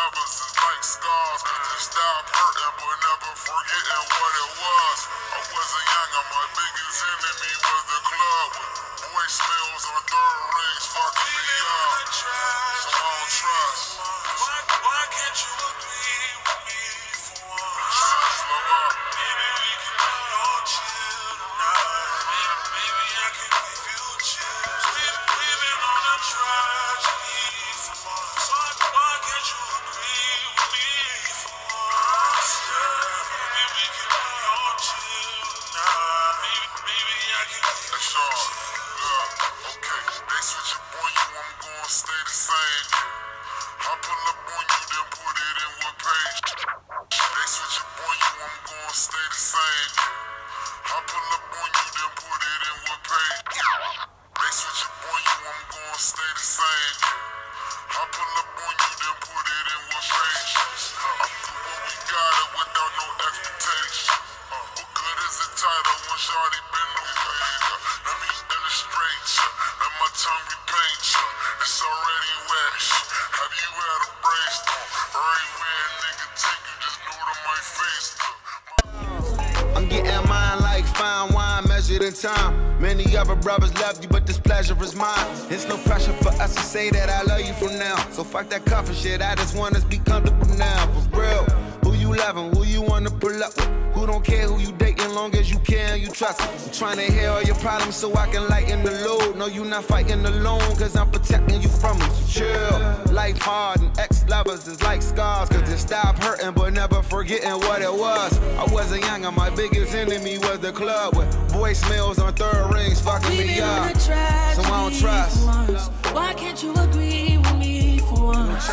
lovers is like scars. Just stop hurting but never forgetting what it was. I wasn't young and my biggest enemy was the club. With voicemails on third rings fucking me up. So I don't trust. Why can't you agree with me for once? Slow up. Maybe we can all chill tonight. Maybe I can give you chills. We've been on a tragedy for once. Why can't you agree with me for once? Maybe we can all chill tonight. Maybe I can give you chills. Okay, they switch up on you, I'm gonna stay the same. I pull up on you, then put it in what page. They switch up on you, I'm gonna stay the same. I pull up on you, then put it in what page. They switch up on you, I'm gonna stay the same. I pull up on you, then put it in what page. I do what we got it without no expectation. What good is the title when shawty been away? Let me illustrate ya, let my tongue repaint ya. It's already wet. Have you had a brainstorm? Everywhere a nigga take you, just know to my face. I'm getting mine like fine wine measured in time. Many other brothers love you, but this pleasure is mine. It's no pressure for us to say that I love you from now. So fuck that coffee shit, I just want us to be comfortable now. For real, who you loving, who you wanna pull up with? Who don't care who you dating, long as you care and you trust me. I'm trying to hear all your problems so I can lighten the load. No, you not fighting alone, cause I'm protecting you from them. So chill, life hard and ex-lovers is like scars. Cause they stop hurting but never forgetting what it was. I wasn't young and my biggest enemy was the club. With voicemails on third rings fucking me up. So I don't trust. Why can't you agree with me for once?